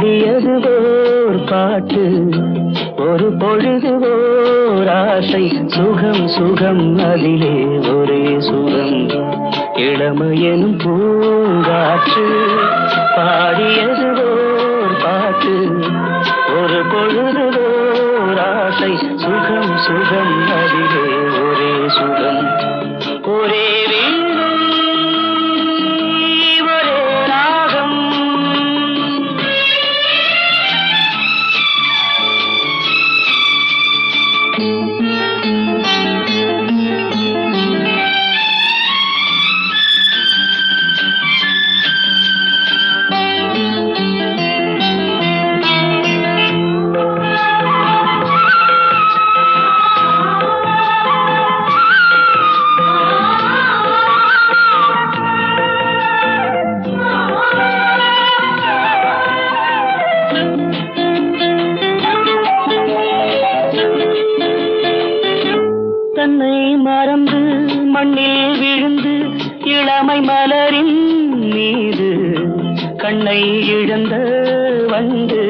பாடியது ஓர் பாட்டு ஒரு பொழுது ஓர் ஆசை சுகம் சுகம் அதிலே ஒரே சுகம் இளமையெனும் பூங்காற்று பாடியது ஓர் பாட்டு ஒரு பொழுது ஓர் ஆசை சுகம் சுகம் அதிலே ஒரே சுகம் ஒரே வீணை ஒரே ராகம் தன்னை மறந்து மண்ணில் விழுந்து இளமை மலரின் மீது கண்ணை இழந்த வந்து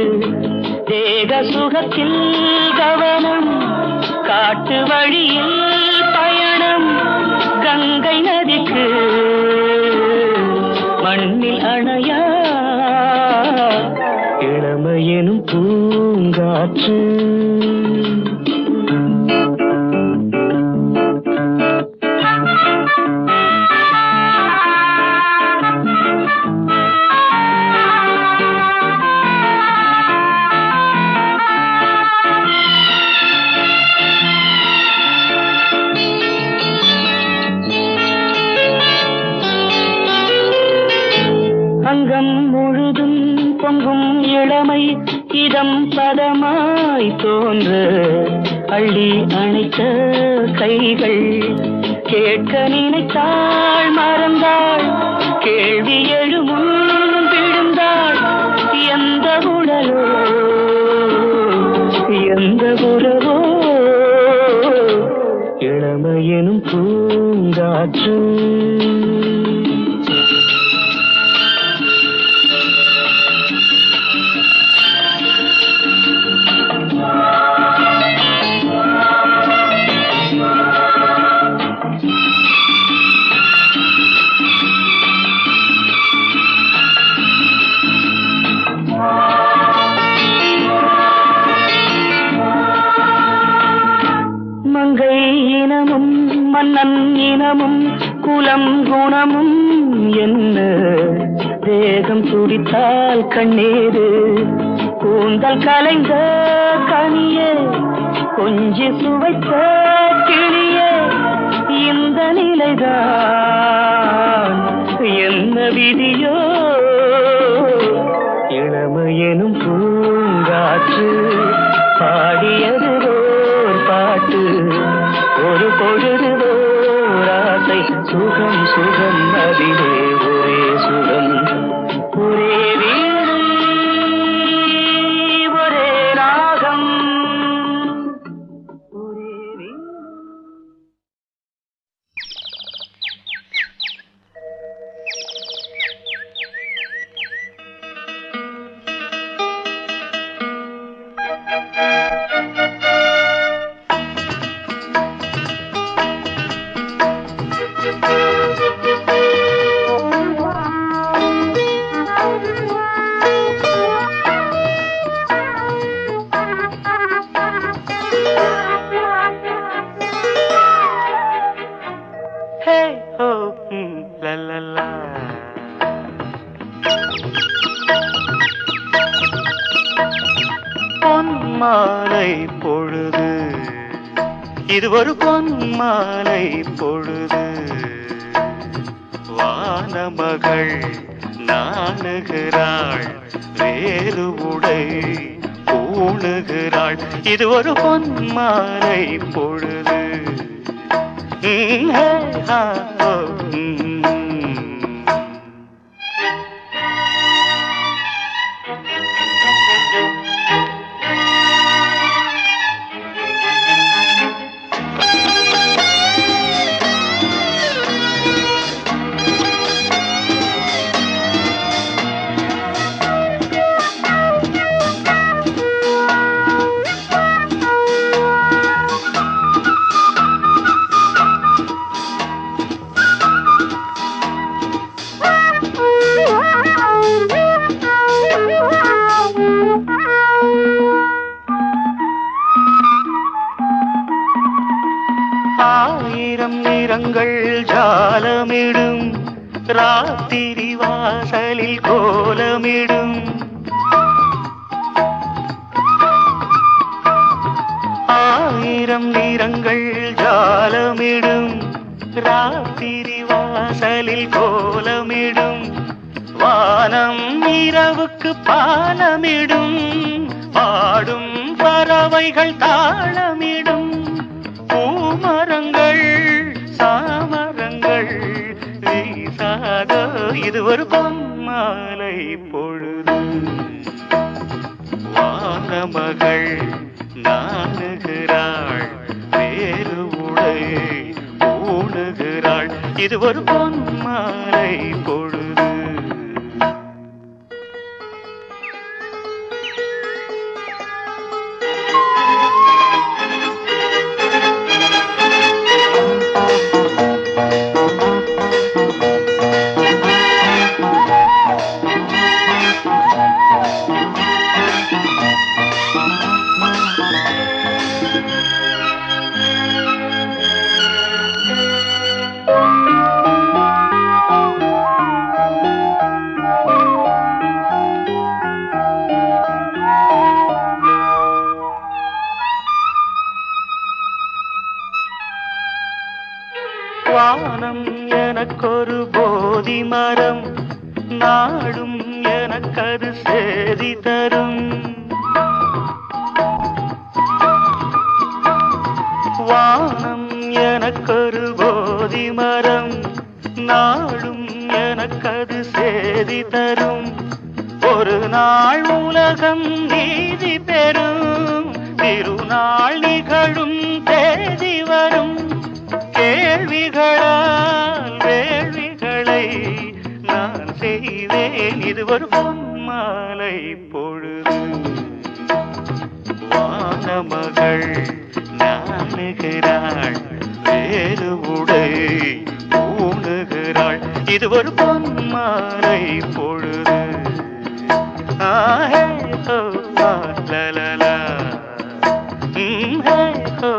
தேக சுகத்தில் கவனம் காட்டு வழியில் பயணம் கங்கை நதிக்கு மண்ணில் அணையா இளமையெனும் பூங்காற்று அங்கம் முழுதும் பொங்கும் இளமை இதம் பதமாய் தோன்ற அள்ளி அணைத்த கைகள் கேட்க நினைத்தாள் மறந்தாள் கேள்வி எழுமுன் விழுந்தாள் எந்த உடலோ எந்த உறவோ இளமையெனும் பூங்காற்று மங்கை இனமும் மன்னன் இனமும் குலம் குணமும் என்ன தேகம் துடித்தால் கண்ணீரு கூந்தல் கலைந்த கனியே கொஞ்சி சுவைத்த கிளியே இந்த நிலைதான் என்ன விதியோ இளமையெனும் பூங்காற்று பாடியது ஓர் பாட்டு ஒரு பொழுது ஓர் ஆசை சுகம் சுகம் அதிலே ஒரே சுகம் ஒரே வீணை ஒரே ராகம் ஒரே வீணை. Hey ho, la la la. பொன்மாலை பொழுது இது ஒரு பொன்மாலை பொழுது வானமகள் நாணுகிறாள் வேறு உடை பூணுகிறாள் இது ஒரு பொன்மாலை பொழுது ஜாலமிடும் ராத்திரி வாசலில் கோலமிடும் ஆயிரம் நிறங்கள் ஜாலமிடும் ராத்திரி வாசலில் கோலமிடும் வானம் இரவுக்கு பாலமிடும் பாடும் பறவைகள் தாளமிடும் பூமரங்கள் சாமரங்கள் வீசாத இது ஒரு பொன்மாலை பொழுது வானமகள் நாணுகிறாள் வேறு உடை ஊணுகிறாள் இது ஒரு பொன்மாலை பொழுது வானம் எனக்கொரு போதி மரம் நாடும் எனக்கது சேதி தரும் வானம் எனக்கொரு போதி மரம் நாடும் எனக்கது சேதி தரும் ஒரு நாள் உலகம் நீதி பெறும் திருநாள் நிகழும் தேதி வரும் கேள்விகளால் வேள்விகளை நான் செய்வேன் இது ஒரு பொன்மாலை பொழுது வானமகள் நாணுகிறாள் வேறு உடை ஊணுகிறாள் இது ஒரு பொன்மாலை பொழுது ஆஹே ஓ லலலா ஹே ஓ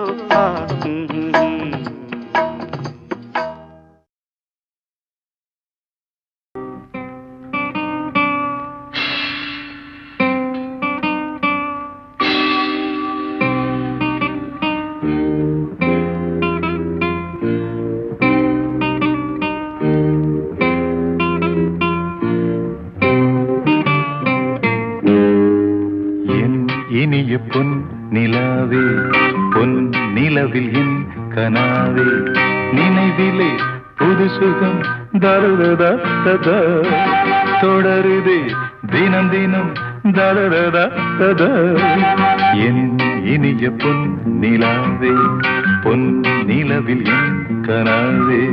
இனிய பொன் நிலாவே பொன் நிலவில் என் கனாவே நினைவிலே புது சுகம் தருதா தொடருதே தினம் தினம் தருதா என் இனிய பொன் நிலாவே பொன் நிலவில் என் கனாவே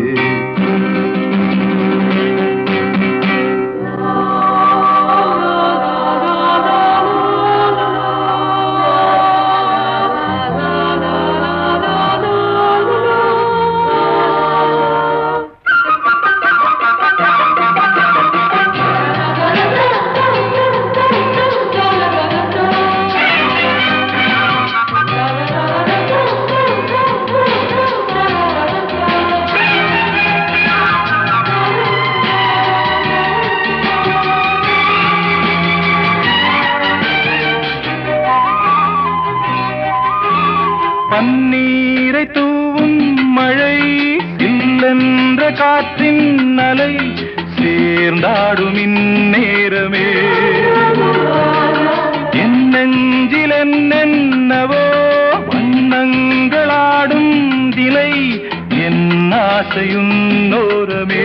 பன்னீரை தூவும் மழை இல்லென்ற காற்றின் அலை சேர்ந்தாடும் இந்நேரமே என் நெஞ்சில் என்னென்னவோ வண்ணங்களாடும் திலை என் ஆசையும் நோரமே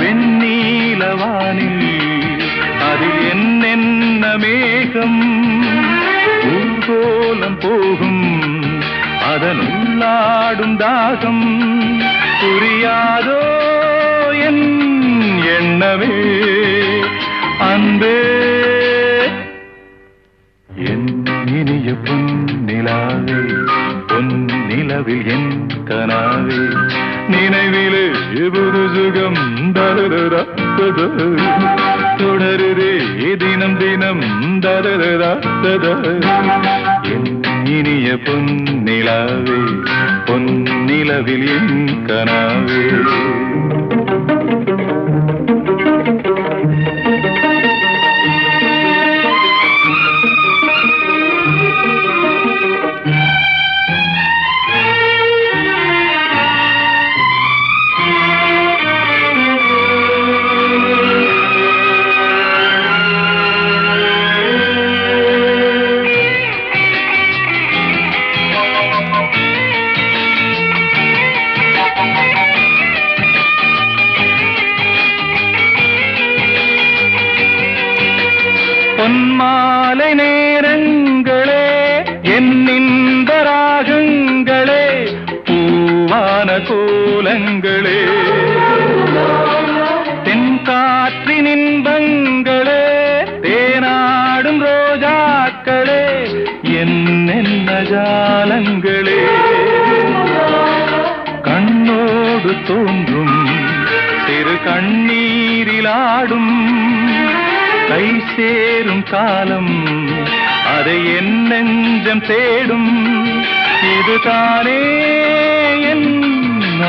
வெண்ணீலவானில் அதில் என்னென்ன மேகம் ஊர்கோலம் போகும் அதனுள்ளாடும் தாகம் புரியாதோ என் எண்ணமே அன்பே என் இனிய பொன்னிலாவே பொன் நிலவில் என் கனாவே நினைவிலே புது சுகம் தருதா தொடருதே தினம் தினம் தருதா என் இனிய பொன்னிலாவே பொன்னிலவில் என் கனாவே பொன்மாலை நேரங்களே என்னிந்த ராகங்களே பூவான கோலங்களே தென்காற்றின் இன்பங்களே தேனாடும் ரோஜாக்களே என்னென்ன ஜாலங்களே கண்ணோடு தோன்றும் சிறு கண்ணீரிலாடும் கை சேரும் காலம் அதை என் நெஞ்சம் தேடும் இதுதானே என்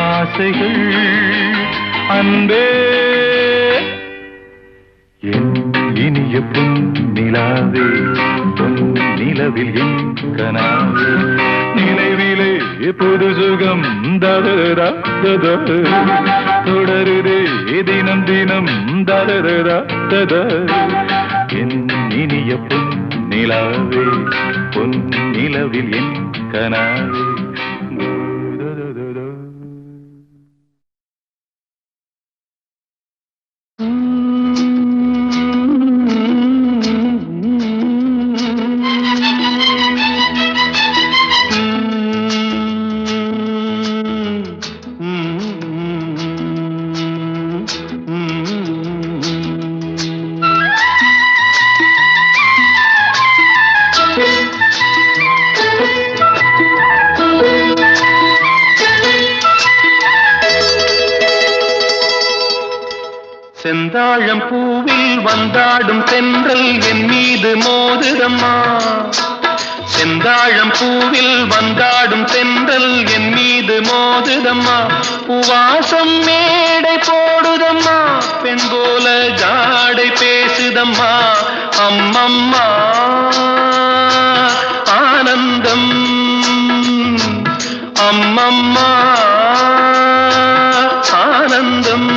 ஆசைகள் அன்பே என் இனிய பொன்னிலாவே பொன்னிலவில் என் கனாவே நினைவிலே புது சுகம் தரரா தொடருதே தினம் தினம் தரரா என் இனிய பொன்னிலாவே பொன்னிலவில் என் கனாவே செந்தாழம் பூவில் வந்தாடும் தென்றல் என் மீது மோதுதம்மா செந்தாழம் பூவில் வந்தாடும் தென்றல் என் மீது மோதுதம்மா பூவாசம் மேடை போடுதம்மா பெண் போல ஜாடை பேசுதம்மா அம்மம்மா ஆனந்தம் அம்மம்மா ஆனந்தம்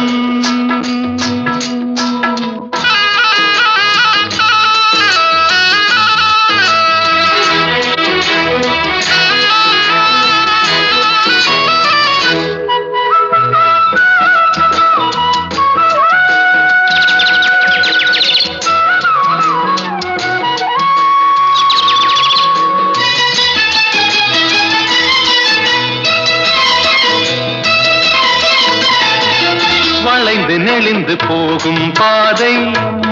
வளைந்து நெளிந்து போகும் பாதை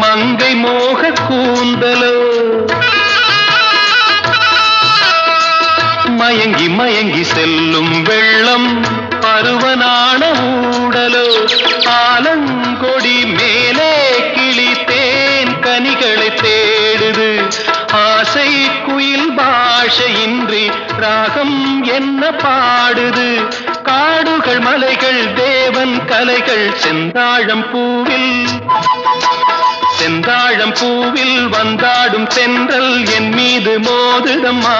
மங்கை மோக கூந்தலோ மயங்கி மயங்கி செல்லும் வெள்ளம் பருவனான ஊடலோ ஆலங்கொடி மேலே கிளி தேன் கனிகளை தேடுது ஆசை குயில் பாஷையின்றி ராகம் என்ன பாடுது காடுகள் மலைகள் தேவன் கலைகள் செந்தாழம் பூவில் வந்தாடும் தென்றல் என் மீது மோதுதம்மா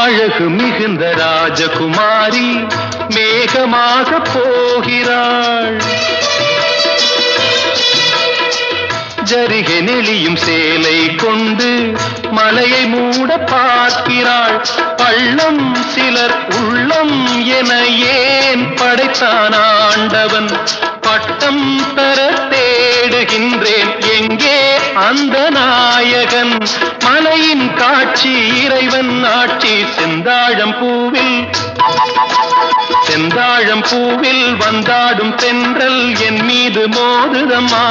அழகு மிகுந்த ராஜகுமாரி மேகமாக போகிறாள் ஜரிகை நெளியும் சேலை கொண்டு மலையை மூட பார்க்கிறாள் பள்ளம் சிலர் உள்ளம் என ஏன் படைத்தான் ஆண்டவன் பட்டம் தர தேடுகின்றேன் எங்கே அந்த நாயகன் மலையின் காட்சி இறைவன் ஆட்சி செந்தாழம் செந்தாழம் பூவில் வந்தாடும் தென்றல் என் மீது மோதுதம்மா.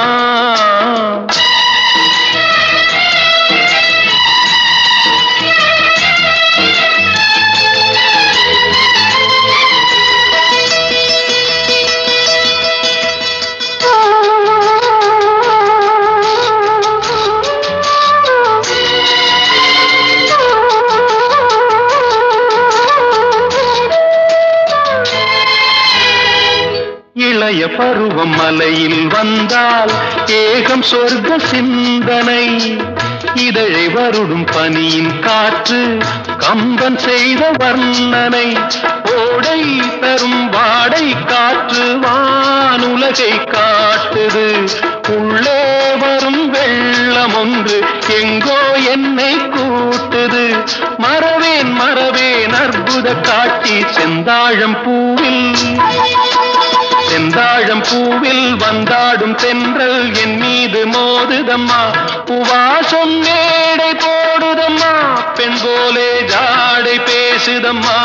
இளைய பருவம் மலையில் வந்தால் ஏகம் சொர்க்க சிந்தனை. இதழை வருடும் பனியின் காற்று கம்பன் செய்த வர்ணனை. ஓடை தரும் வாடை காற்று வானுலகை காட்டுது. உள்ளே வரும் வெள்ளம் ஒன்று எங்கோ என்னை கூட்டுது. மறவேன் மறவேன் அற்புத காட்சி செந்தாழம் பூவில். செந்தாழம் பூவில் வந்தாடும் தென்றல் என் மீது மோதுதம்மா. உவாசம் மேடை போடுதம்மா. பெண் போலே ஜாடை பேசுதம்மா.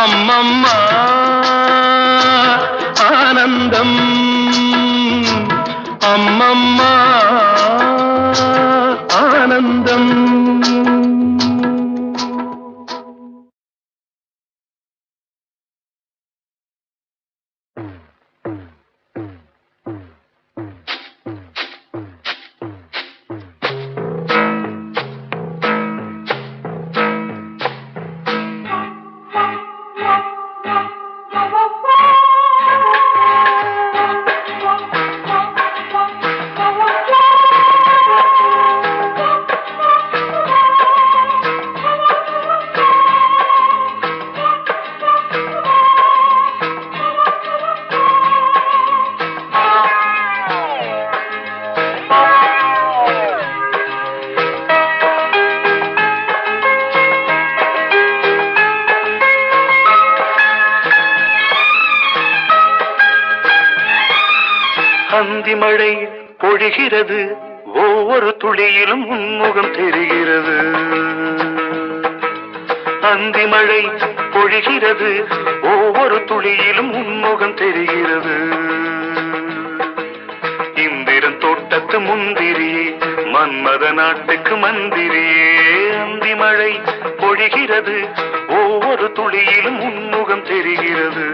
அம்மம்மா ஆனந்தம். அம்மம்மா ஆனந்தம். அந்தி மழை பொழிகிறது. ஒவ்வொரு துளியிலும் உன்முகம் தெரிகிறது. அந்தி மழை பொழிகிறது. ஒவ்வொரு துளியிலும் உன்முகம் தெரிகிறது. இந்திரன் தோட்டத்து முந்திரியே மன்மத நாட்டுக்கு மந்திரியே. அந்தி மழை பொழிகிறது. ஒவ்வொரு துளியிலும் உன்முகம் தெரிகிறது.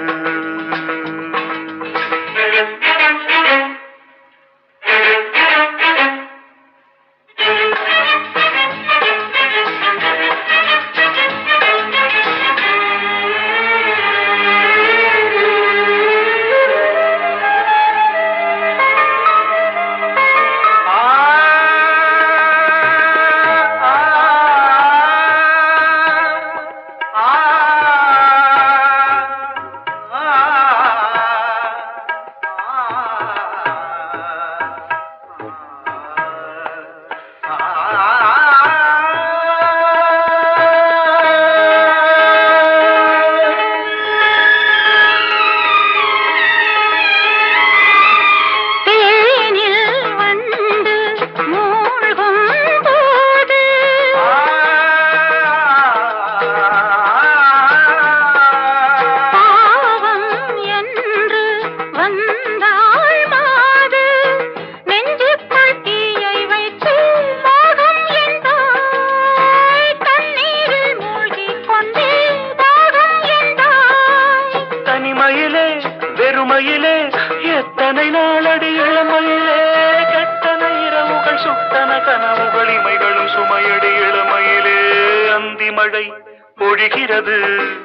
மழை பொழிகிறது.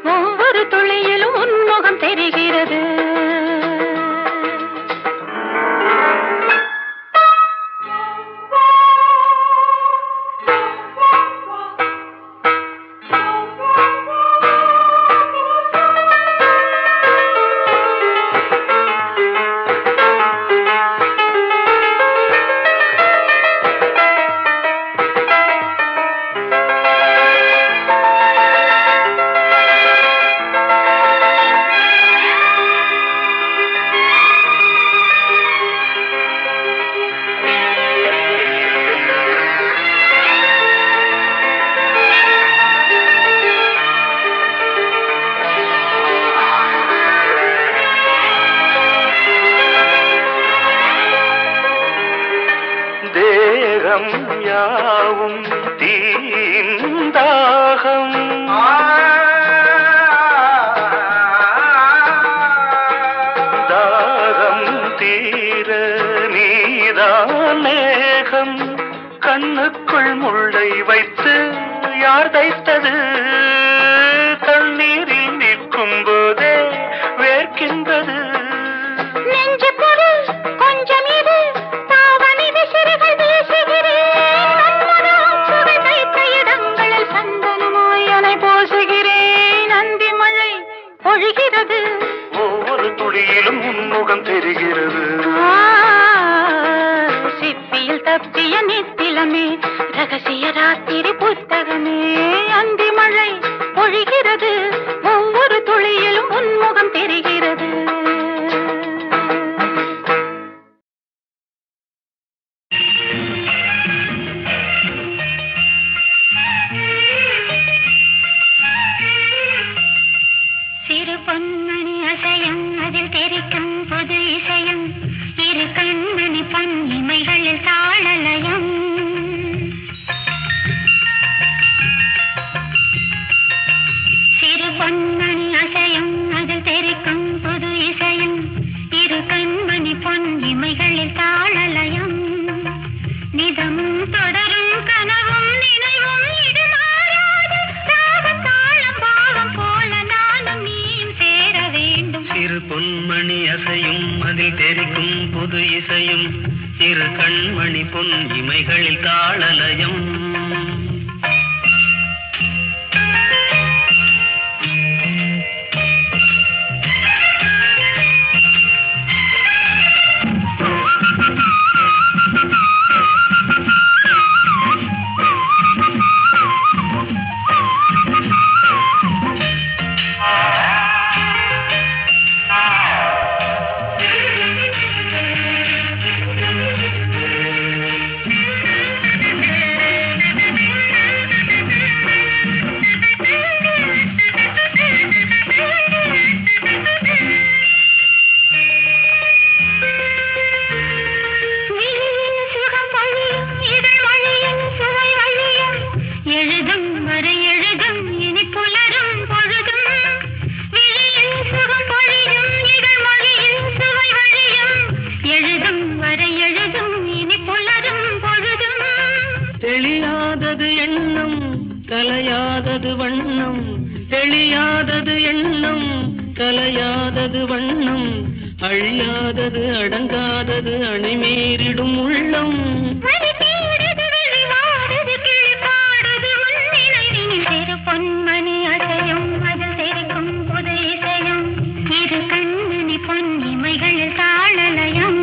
ஒவ்வொரு துளியிலும் உன்முகம் தெரிகிறது. தாகம் யாவும் தீந்தாகம் தாகம் தீர நீதான் மேகம் கண்ணுக்குள் முள்ளை வைத்து யார் தைத்தது தண்ணீரில் நிற்கும் போதே வேர்க்கின்றது நெஞ்சு பொருள் கொஞ்சம் இது தாவணி விசிறிகள் வீசுகிறேன் சுவை தைத்த இடங்களில் சந்தனமாய் அலை போசுகிறேன் அந்தி மழை பொழிகிறது ஒவ்வொரு துளியிலும் உன்முகம் தெரிகிறது சிப்பியில் தப்பிய நித்திலமே ரகசிய ராத்திரி புத்தகமே அந்தி மழை பொழிகிறது ஒவ்வொரு துளியிலும் உன்முகம் தெரிகிறது சிறு பொன்மணி அசையும் அதில் தெரிக்கும் புது இசையும் இரு கண்மணி பொன்னிமைகளில் தாளலயம் சிறு பொன்மணி அசையும் அதில் தெரிக்கும் புது இசையும் இரு கண்மணி பொன்னிமைகளில் தாளலயம் நிதமும் தொடரும் கனவும் நினைவும் இடுமாறாது ராகத்தாளம் பாவம் போல நானும் நீயும் சேர வேண்டும் சிறு பொன்மணி அசையும் அதில் தெரிக்கும் புது இசையும் சிறு கண்மணி பொன் இமைகளில் தாளலயம் தெளியாதது எண்ணம் கலையாதது வண்ணம் தெளியாதது எண்ணம் கலையாதது வண்ணம் அழியாதது அடங்காதது அணைமீறிடும் உள்ளம் சிறு பொன்மணி அசையும் அதில் தெரிக்கும் புது இசையும் இரு கண்மணி பொன்னிமைகளில் தாளலயம்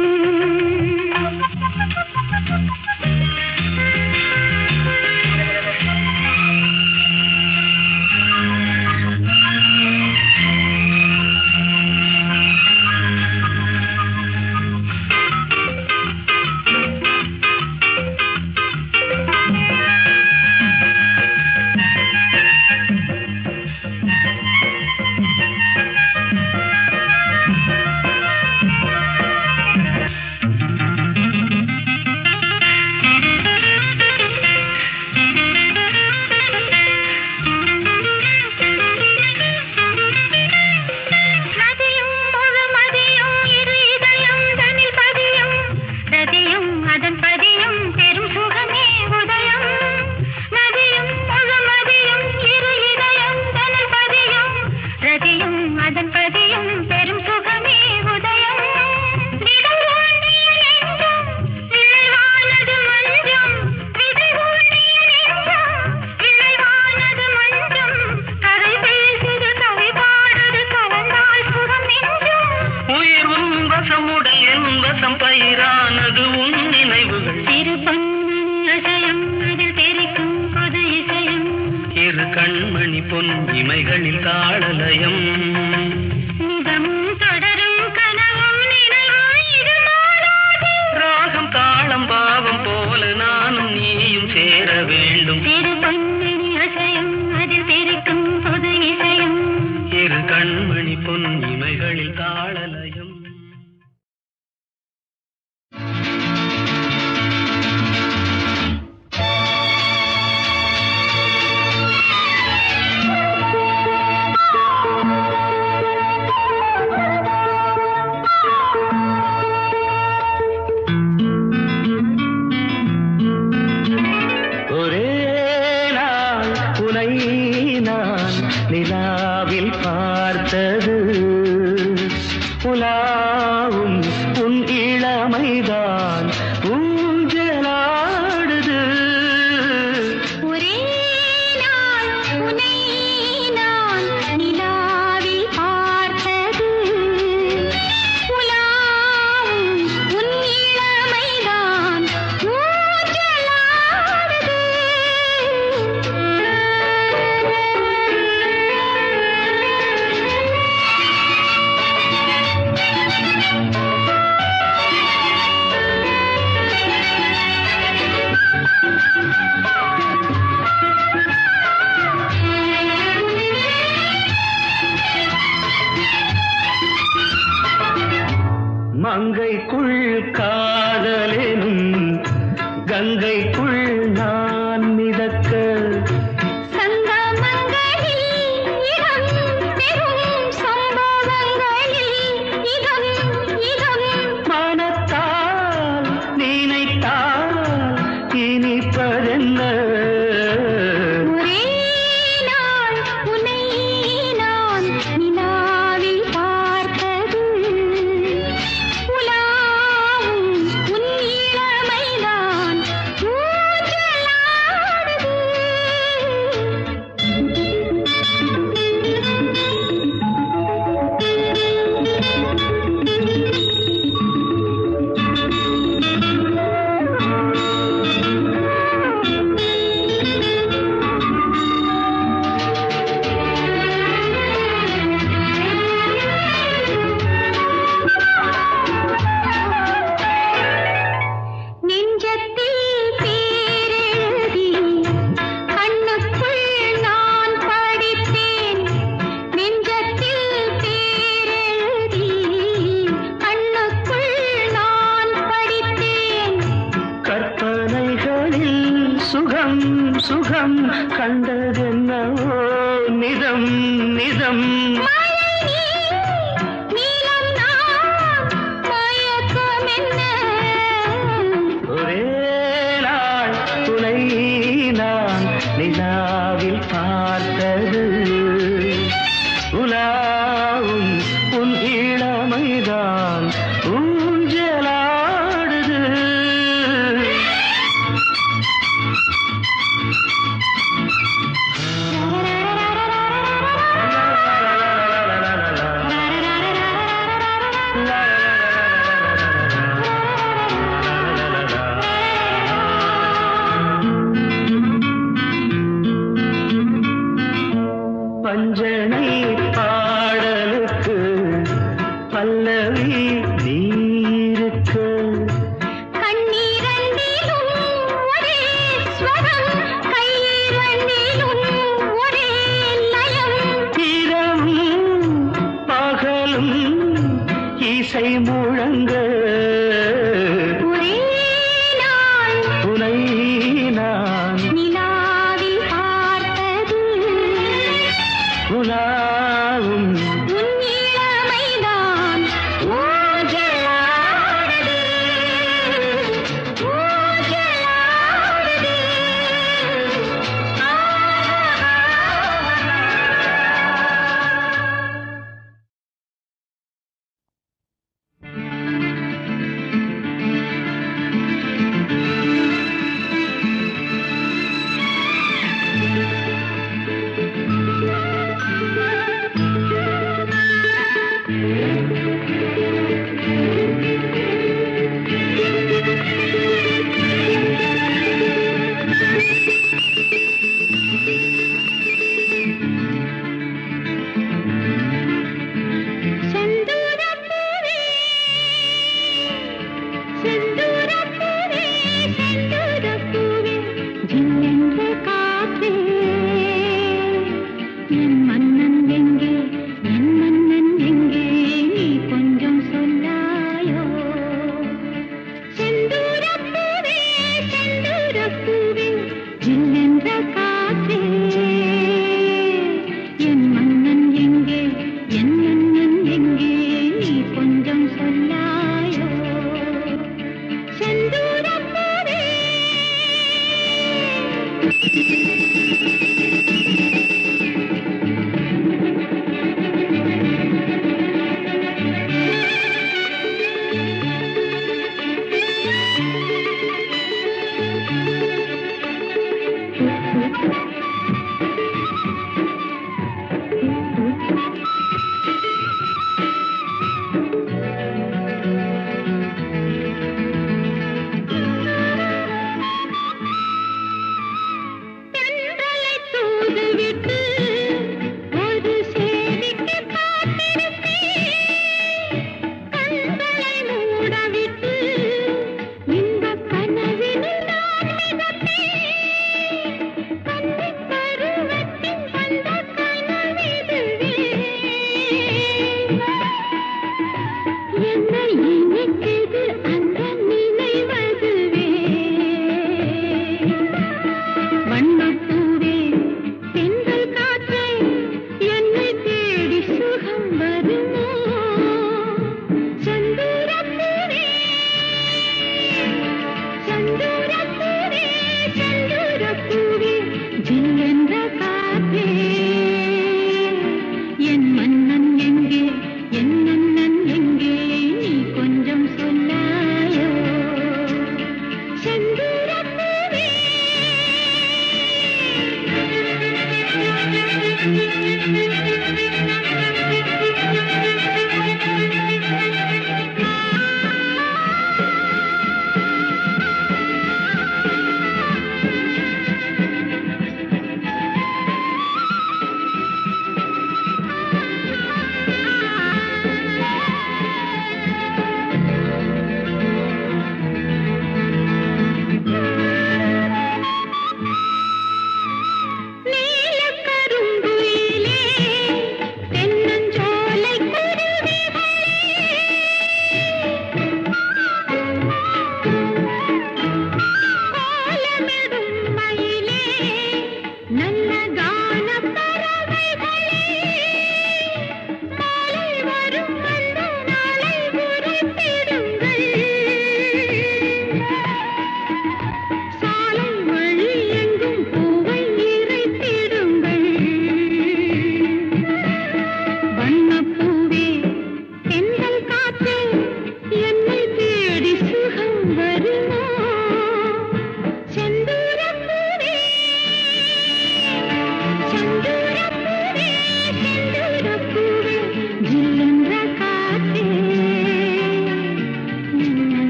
பயிரானது உன் நினைவுகள் சிறு பொன்மணி அசையும் அதில் தெரிக்கும் புது இசையும் இரு கண்மணி பொன் இமைகளில் தாளலயம் நிதமும் தொடரும் கனவும் நினைவும் இது மாறாது ராகம் தாளம் பாவம் போல நானும் நீயும் சேர வேண்டும் சிறு பொன்மணி அசையும் அதில் தெரிக்கும் புது இசையும் இரு கண்மணி பொன் இமைகளில் தாளலயம் நிலாவில் பார்த்தது உலாவும் உன் இளமைதான் ஊஞ்சலாடுது. ஒரே நாள் உன்னை நான் நிலாவில் பார்த்தது உலாவும் உன் இளமைதான் ஊஞ்சலாடுது. மங்கைக்குள் காதலெனும் கங்கைக்குள் நான் மிதக்க சங்கமங்களில் இடம் பெறும் சம்பவங்களில் இதம் இதம் மனத்தால் நினைத்தால் இனிப்பதென்ன. ஒரே நாள் உன்னை நான் நிலாவில் பார்த்தது உலாவும் உன் இளமைதான் ஊஞ்சலாடுது. நெஞ்சத்தில் பேரெழுதி கண்ணுக்குள் நான் படித்தேன். நெஞ்சத்தில் பேரெழுதி கண்ணுக்குள் நான் படித்தேன். கற்பனைகளில் சுகம் சுகம் கண்டதென்னவோ நிதம் நிதம். மழை நீலம் நான் மயக்கமென்ன. ஒரே நாள் துணை நான் நிலாவில் பார்த்தது உலாவும் உன் இளமைதான் ஊஞ்சலாடுது. பஞ்சனை பாடலுக்கு பல்லவி நீருக்கு கண்ணீரண்டிலும் ஒரே ஸ்வரம் கையிரண்டிலும் ஒரே லயம். இரவும் பகலும் இசை முழங்க ஒரே நாள் உனை நான் நிலாவில் பார்த்தது உலாவும் உன் இளமைதான் ஊஞ்சலாடுது ஊஞ்சலாடுது.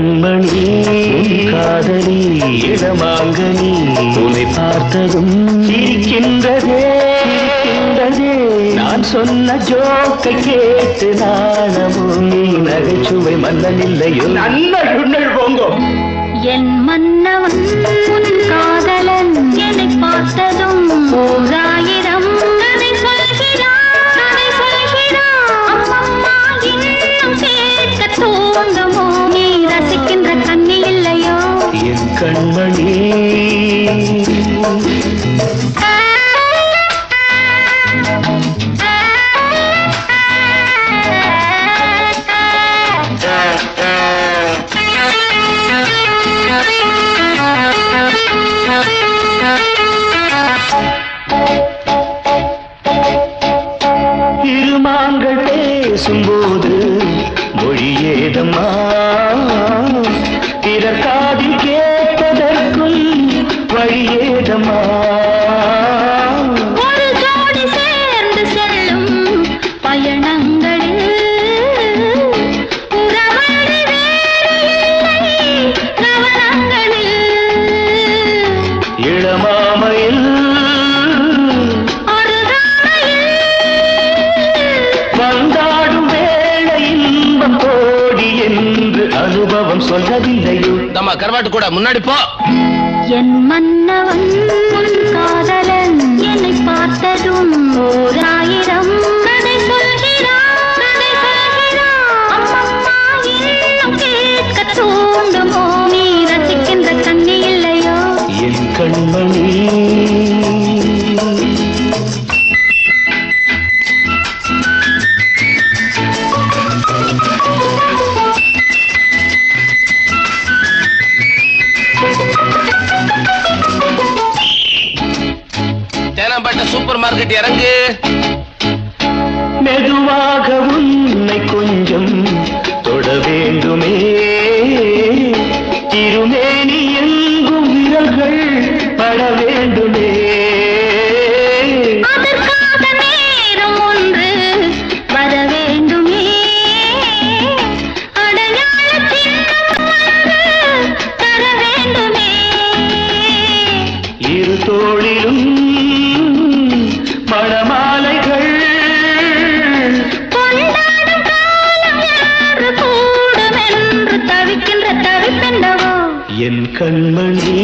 கண்மணி காதலி இடமாங்கனி உன்னை பார்த்ததும் சிரிக்கின்றதே நான் சொன்ன ஜோக்கை கேட்டு நாணமோ நீ நகைச்சுவை மன்னன் இல்லையோ நல்ல சுண்ணல் போங்கோ என் மன்னவன் உன் காதலன் என்னை பார்த்ததும் ஓராயிரம் கதை சொல்கிறான் அம்மம்மா இன்னும் கேட்க தூண்டுமோ நீ ரசிக்கின்ற கண்ணி இல்லையோ என் கண்மணி இருமாங்கள் பேசும்போது மொழியேதம்மா பிறர் காதில் கேட்பதற்கும் வழியேதம்மா ஒரு ஜோடி சேர்ந்து செல்லும் பயணங்களில் உறவழி வேறு இல்லை கவனங்களில் இளமாமையில் வந்தாடும் வேளை இன்பம் கோடி என்று அனுபவம் சொல்லவில்லையோ நம்ம கருவாட்டு கூட முன்னாடி போ என் மன்னவன் உன் காதலன் என்னை பார்த்ததும் ஓராயிரம் கதை சொல்கிறான் அம்மம்மா இன்னும் கேட்க தூண்டுமோ நீ ரசிக்கின்ற கண்ணி இல்லையோ என் கண்மணி தேனாம்பேட்டை சூப்பர் மார்க்கெட் இறங்கு மெதுவாக உன்னை கொஞ்சம் தொட வேண்டுமே திருமேனி எங்கும் விரல்கள் பட வேண்டுமே அதற்காக நேரம் ஒன்று வர வேண்டுமே அடையாள சின்னம் ஒன்று தர வேண்டுமே இரு தோளிலும் மணமாலைகள் கொண்டாடும் காலம் யாரு கூடும் என்று தவிக்கின்ற தவிப்பென்னவோ என் கண்மணி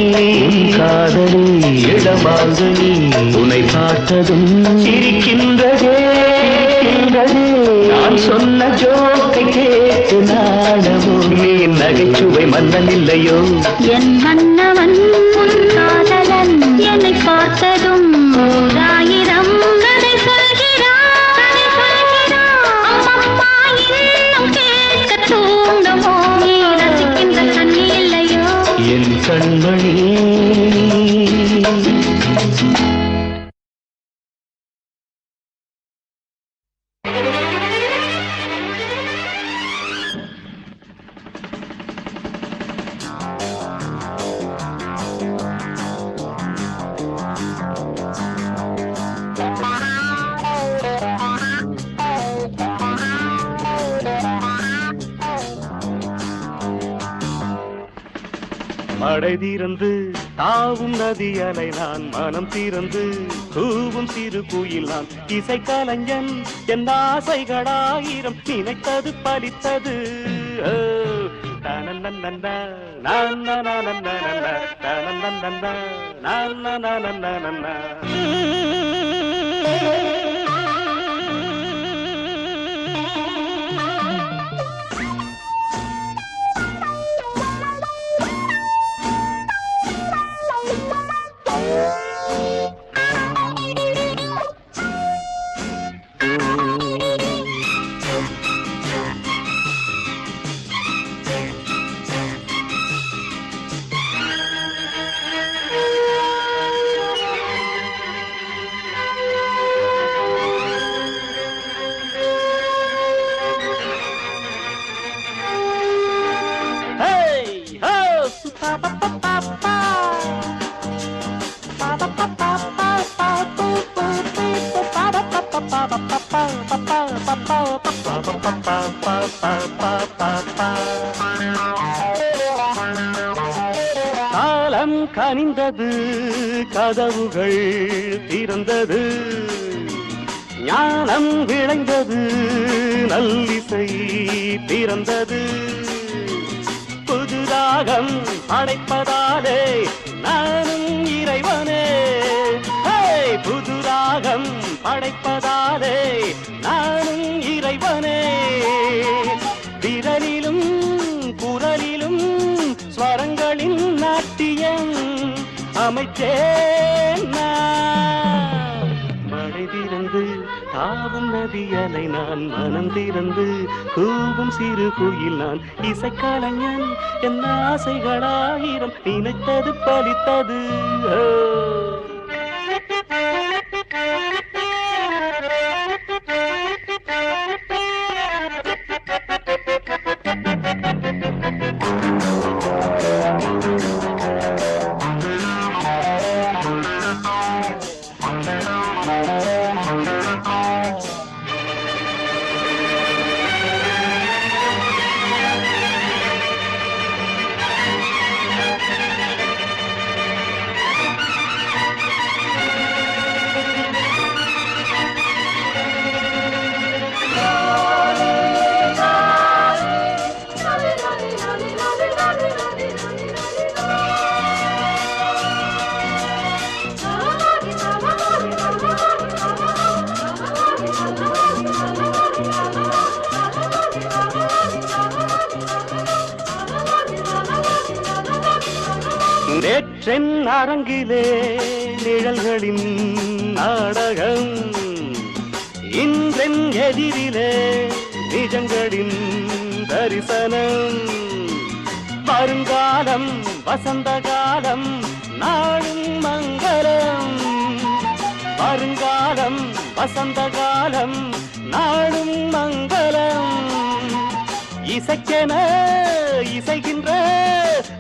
காதலி இடமாங்கனி உன்னை பார்த்ததும் சிரிக்கின்றதே நான் சொன்ன ஜோக்கை கேட்டு நாணமோ நீ நகைச்சுவை மன்னன் இல்லையோ என் மன்னவன் உன் காதலன் என்னை பார்த்ததும் ஓராயிரம் கதை சொல்கிறான் அம்மம்மா இன்னும் கேட்க தூண்டுமோ நீ ரசிக்கின்ற கண்ணி இல்லையோ என் கண்மணி மடை தீரந்து தாவும் நதி அலை நான் மனம் தீரந்து கூவும் சிறு குயில் நான் இசை கலைஞன் என் ஆசைகளாயிரம் நினைத்தது பலித்தது கனிந்தது கதவுகள் திறந்தது ஞானம் விளைந்தது நல்லிசை பிறந்தது புதுராகம் படைப்பதாலே நானும் இறைவனே புதுராகம் படைப்பதாலே நானும் இறைவனே விரலிலும் குரலிலும் ஸ்வரங்களின் நாட்டியம் அமைச்சேன் மழை திறந்து தாவும் நதியலை நான் மனம் திறந்து கூவும் சிறு குயில் நான் இசைக்கலைஞன் என் ஆசைகளாயிரம் நினைத்தது பலித்தது நேற்றென் அரங்கிலே நிழல்களின் நாடகம் இன்றென் எதிரிலே நிஜங்களின் தரிசனம் வருங்காலம் வசந்த காலம் நாளும் மங்களம் வருங்காலம் வசந்த காலம் நாளும் மங்களம் இசைக்கென இசைகின்ற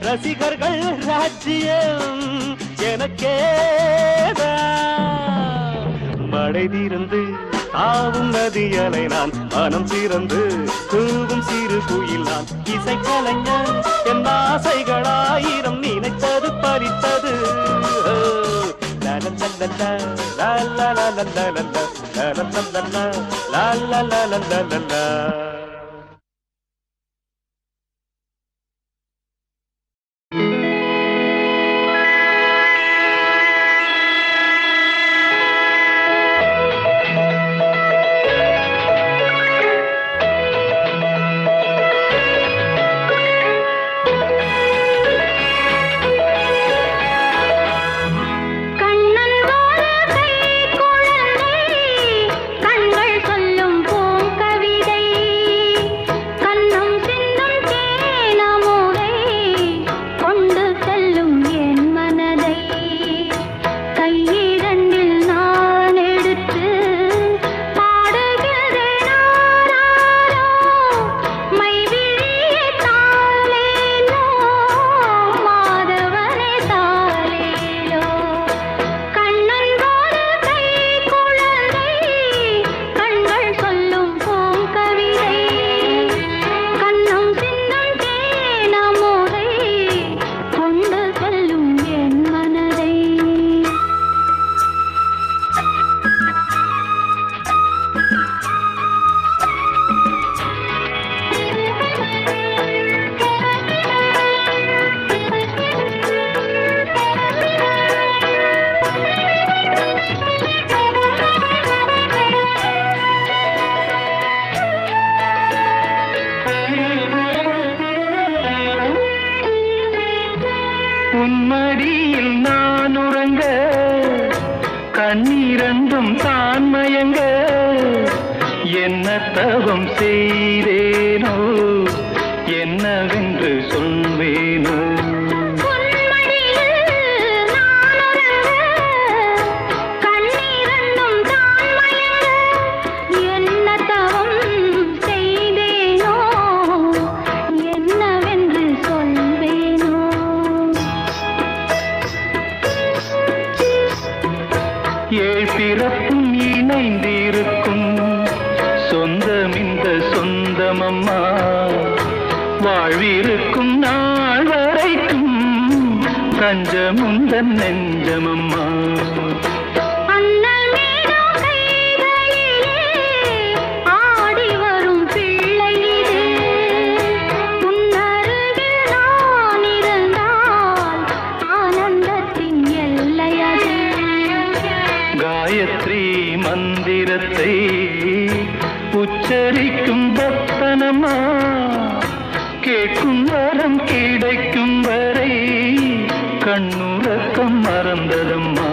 ரசிகர்கள் ராஜ்யம் எனக்கேதான் மழை திறந்து தாவும் நதியலை நான் மனம் திறந்து தூவும் சிறு குயில் நான் இசைக்கலைஞன் என் ஆசைகளாயிரம் நினைத்தது பறித்தது உன்மடியில் நான் உறங்க கண்ணீரண்டும் தான் மயங்க என்ன தவம் செய்தேனோ என்னவென்று சொல்வேனோ பிறப்பும் இணைந்திருக்கும் சொந்தம் இந்த சொந்தமம்மா வாழ்விருக்கும் நாள் வரைக்கும் தஞ்சமுந்தன் நெஞ்சமம்மா. காயத்ரி மந்திரத்தை உச்சரிக்கும் பக்தனம்மா, கேட்கும் வரம் கிடைக்கும் வரை கண்ணுறக்கம் மறந்ததம்மா.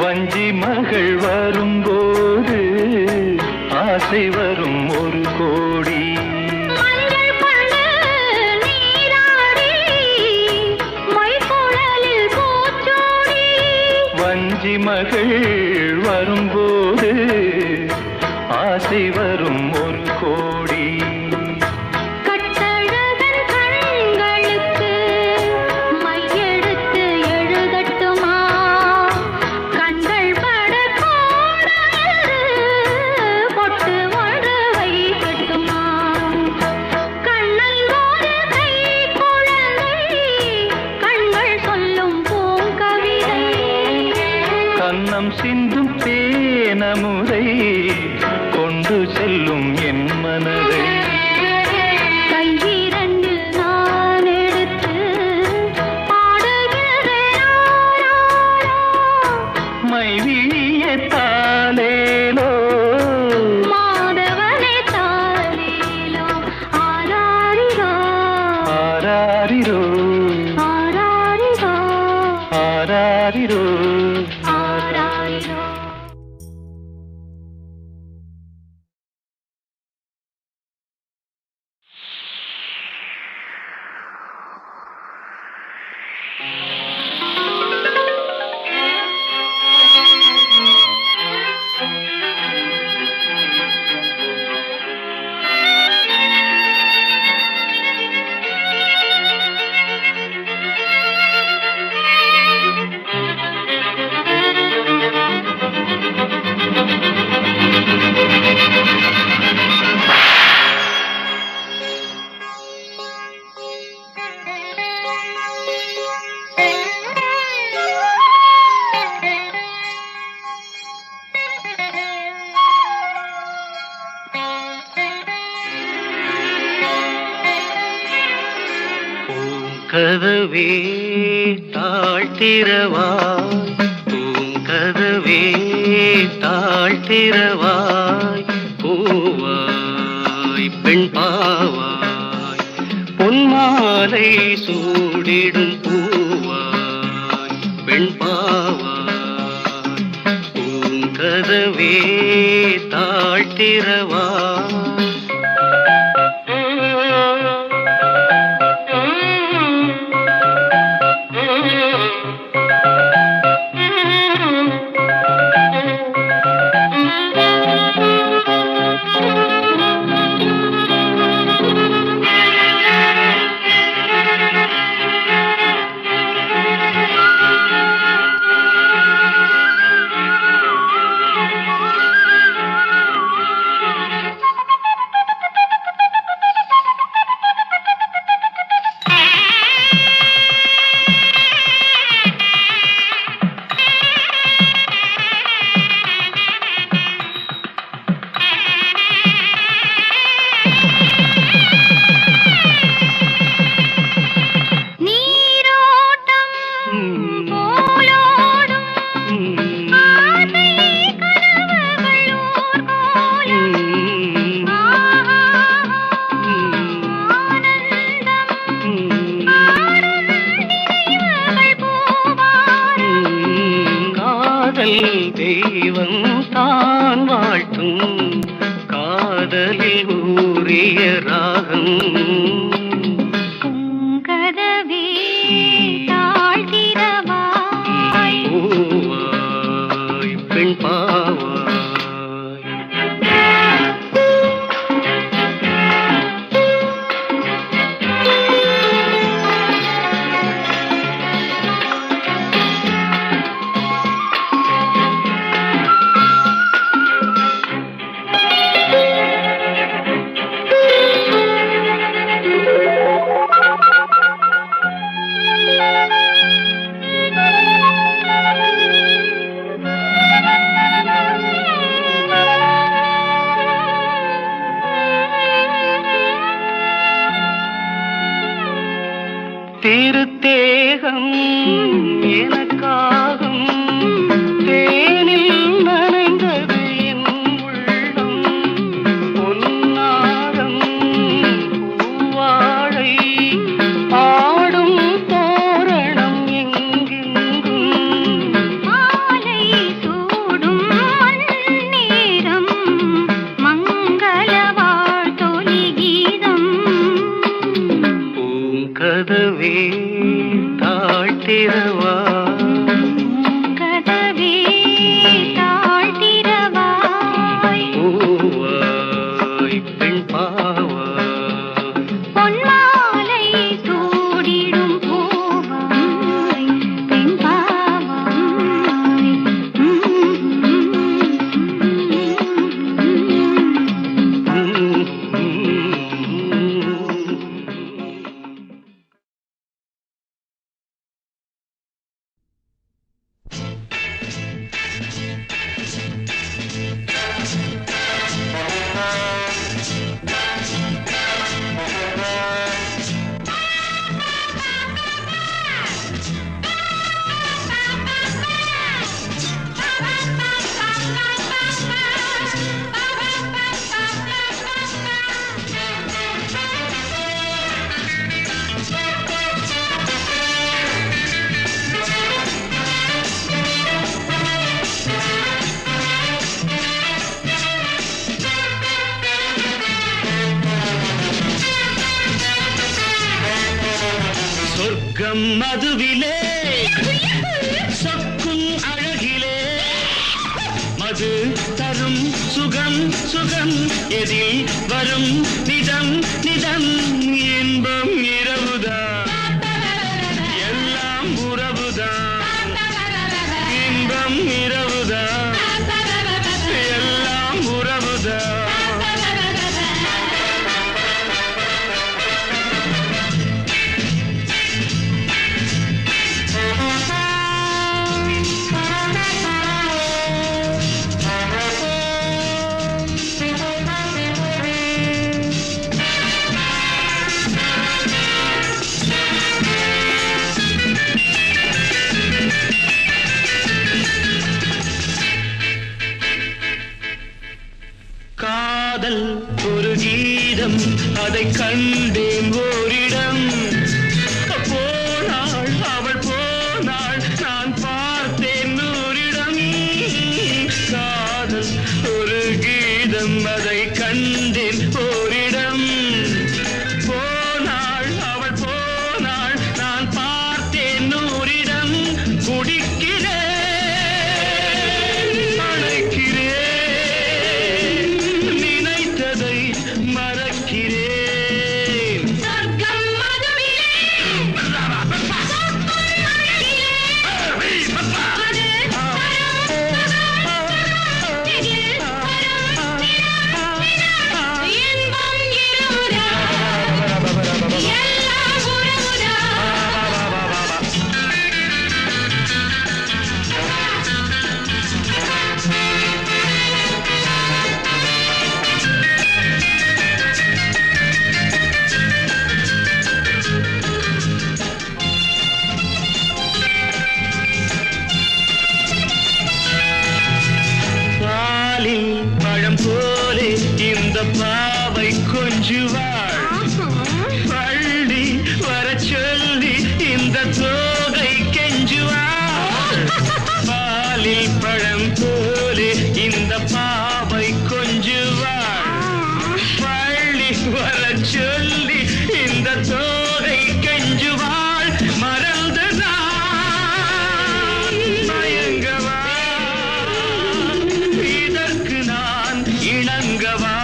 வஞ்சி மகள் வரும்போது ஆசை வரும் ஒரு கோடி. வஞ்சி மகள் வரும்போது ஆசை வரும் ஒரு கோடி. கண்ணம் சிந்தும் தேனமுதை கொண்டு செல்லும் என் மனதை. கையிரண்டில் நான் எடுத்து பாடுகிறேன் மைவிழிய தாலேலோ மாதவனே தாலேலோ ஆராரிரோ ஆராரிரோ ஆராரிரோ ஆராரிரோ. கதவே தாழ்த்திரவாய், பூங்கதவே தாழ்த்திரவாய், பூவாய் பெண் பாவாய், பொன்மாலை சூடிடும் பூவாய் பெண் பாவாய், பூங்கதவே தாழ்த்திரவாய். தெய்வம் தான் வாழ்த்தும் காதலில் ஊறிய ராகம். கதை திருத்தேகம் எனக்காகும் தேனில் நனைந்தது என் உள்ளம் பொன்னாரம் பூவாழை ஆடும் தோரணம் எங்கெங்கும் மாலை சூடும் மண்ணீரம் மங்கள வாழ்த்தொலி கீதம் பூங்கதவே தாழ்த்திரவா கதவே தாழ்த்திரவாய் பூவாய் பெண் பாவாய் பொன்மாலை சூடிடும் பூவாய் பெண் பாவாய் சொர்க்கம் மதுவிலே சொக்கும் அழகிலே மது தரும் சுகம் சுகம் எதில் வரும் நிதம் நிதம் இன்பம் இரவுதான் எல்லாம் உறவுதான் இன்பம் இரவுதான் எல்லாம் உறவுதான் காதல் ஒரு கீதம் அதை கண்டேன் ஓரிடம் போனாள் அவள் போனாள் நான் பார்த்தேன் நூறிடம் காதல் ஒரு கீதம் அதை கண்டேன் ஓரிடம் போனாள் அவள் போனாள் நான் பார்த்தேன் நூறிடம் குடிக்கிறேன் அழைக்கிறேன் நினைத்ததை மறக்கிறேன் சொர்க்கம் மதுவிலே பாலில் பழம் போலே இந்த பாவை கொஞ்சுவாள் பள்ளி வர சொல்லி இந்த தோகை கெஞ்சுவாள் பாலில் பழம் போலே இந்த பாவை கொஞ்சுவாள் பள்ளி வர சொல்லி இந்த தோகை கெஞ்சுவாள் மறந்து நான் மயங்கவா இதற்கு நான் இணங்கவா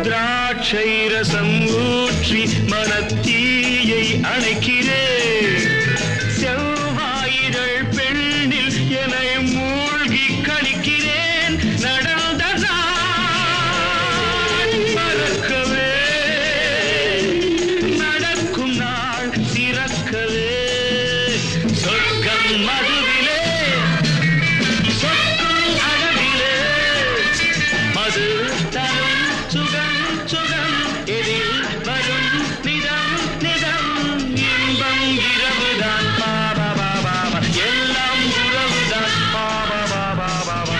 திராட்சை ரசம் ஊற்றி மனத்தீயை அணைக்கிறேன் செவ்வாயிதழ் பெண்ணில் என்னை மூழ்கி கழிக்கிறேன் நடந்ததா மதுவிலே சொற்கும் அழகிலே மது தரும் சுகம் சுகம் எதில் வரும் நிதம் நிதம் இன்பம் இரவுதான் பாபா பாபா எல்லாம் உறவுதான் பாபா பாபா பாபா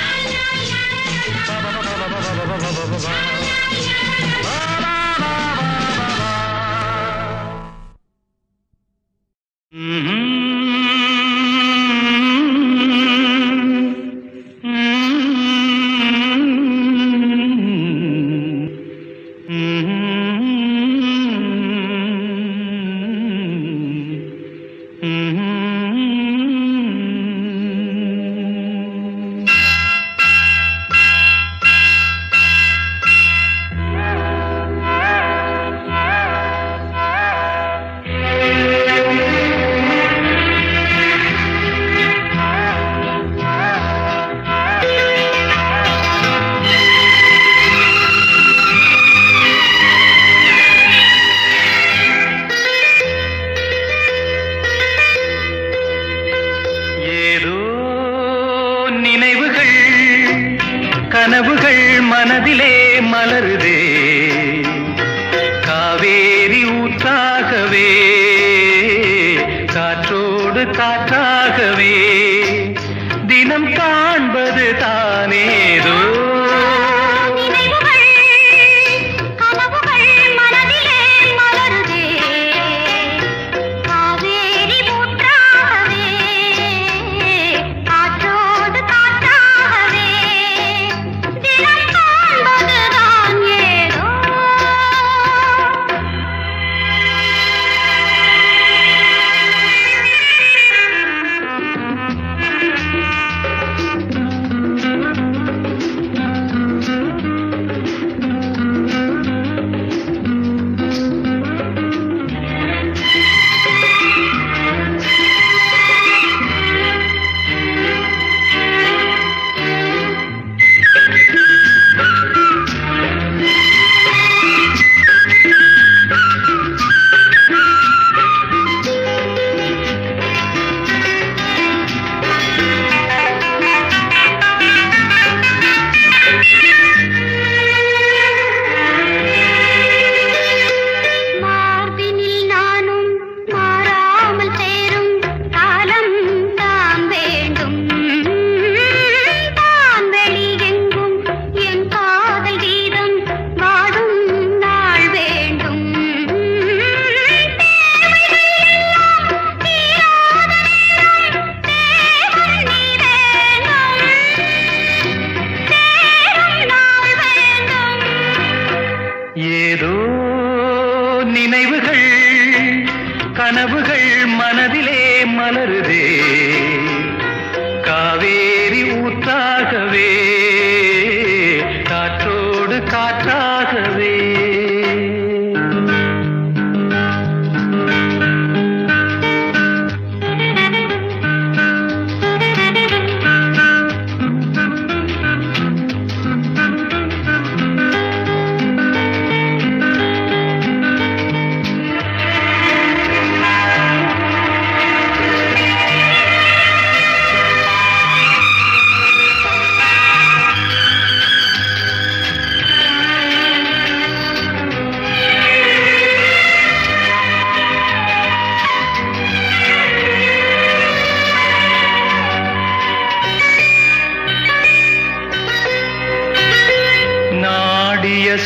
கனவுகள் மனதிலே மலருதே காவேரி ஊற்றாகவே காற்றோடு காற்றாகவே தினம் காண்பது தானேதோ ஏதோ நினைவுகள் கனவுகள் மனதிலே மலருதே காவேரி ஊற்றாகவே காற்றோடு காற்றாகவே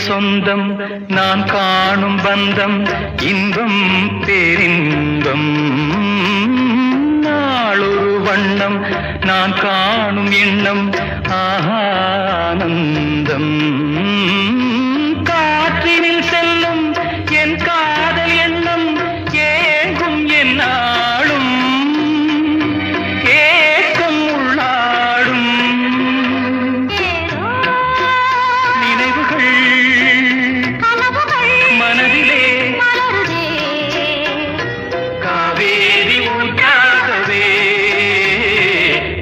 சொந்தம் நான் காணும் பந்தம் இன்பம் பேரின்பம் நாளொரு வண்ணம் நான் காணும் எண்ணம் ஆனந்தம் காற்றினில் செல்லும் என் காதல் எண்ணம் ஏங்கும் என் நாளும் ஏக்கம் உள்ளாடும் மனதிலே காவேரி ஊற்றாகவே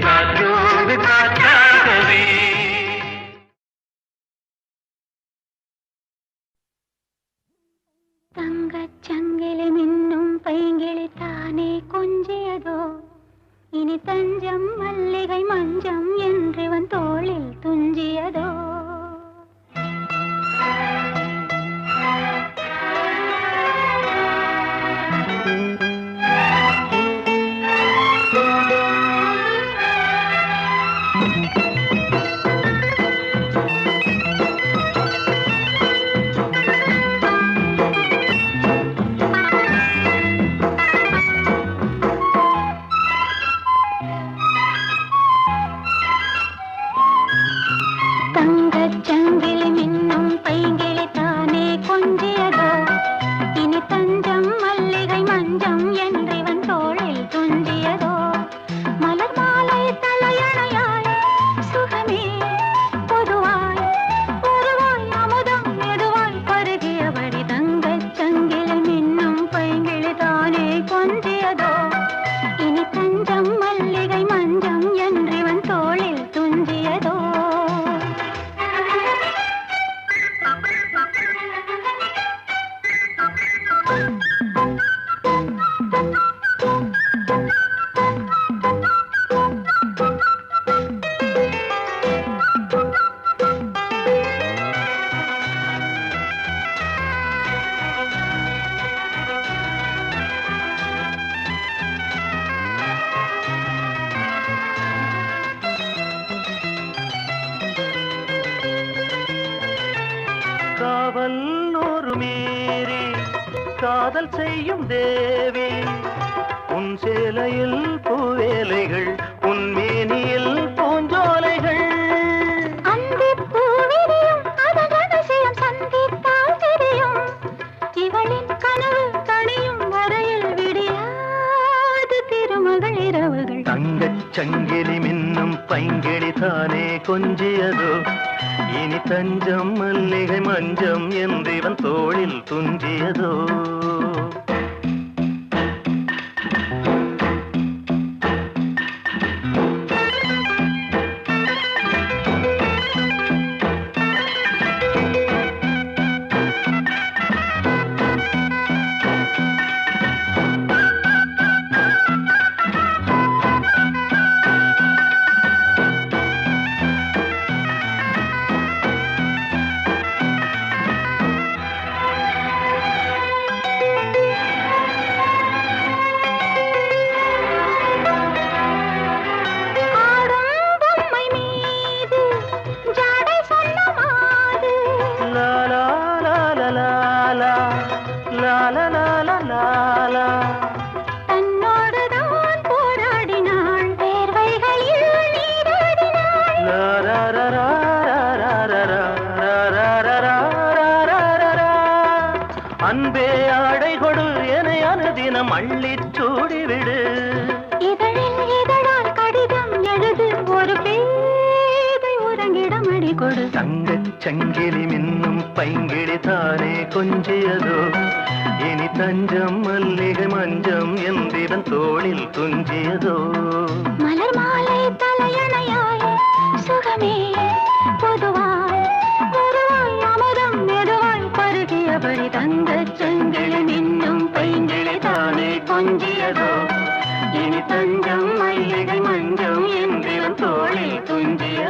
காற்றோடு காற்றாகவே தங்கச் சங்கிலி மின்னும் பைங்கிளி தானே கொஞ்சியதோ இனி தஞ்சம் மல்லிகை மஞ்சம் என்றிவன் தோளில் துஞ்சியதோ தங்கச்சங்கிலி மின்னும் பைங்கிளி தானே கொஞ்சியதோ இனி தஞ்சம் மல்லிகை மஞ்சம் என்றிவன் தோளில் துஞ்சியதோ மலர் மாலை தலையணையாய் சுகமே பொதுவாய் பொதுவாய் அமுதம் மெதுவாய் பருகியபடி தங்கச்சங்கிலி மின்னும் பைங்கிளி தானே கொஞ்சியதோ இனி தஞ்சம் மல்லிகை மஞ்சம் என்றிவன் தோளில் துஞ்சியதோ காவல் ஒரு மீறி காதல் செய்யும் தேவி உன் சேலையில் பூவேலைகள் உன் மேனியில் பூஞ்சோலைகள் அந்திப் பூவிரியும் அதன் ரகசியம் சந்தித்தால் தெரியும் இவளின் கனவு தணியும் வரையில் விடியாது திருமகள் இரவுகள் தங்கச் சங்கிலி மின்னும் பைங்கிளி தானே கொஞ்சியதோ இனி தஞ்சம் மல்லிகை மஞ்சம் என்றிவன் தோளில் துஞ்சியதோ தன்னோடுதான் போராடினாள் வேர்வைகளில் நீராடினாள் அன்பே ஆடை கொடு என அனுதினம் அள்ளிச் சூடிவிடு இதழில் இதழால் கடிதம் எழுது ஒரு பேதை உறங்கிடம் அடி கொடு தங்கச் சங்கிலி மின்னும் பைங்கிளி தானே கொஞ்சியதோ இனி தஞ்சம் மல்லிகை மஞ்சம் என்றிவன் தோளில் துஞ்சியதோ மலர் மாலை தலையணையாய் சுகமே பொதுவாய் பொதுவாய் அமுதம் மெதுவாய் பருகியபடி தங்கச் சங்கிலி மின்னும் பைங்கிளி தானே கொஞ்சியதோ இனி தஞ்சம் மல்லிகை மஞ்சம் என்றிவன் தோளில் துஞ்சியதோ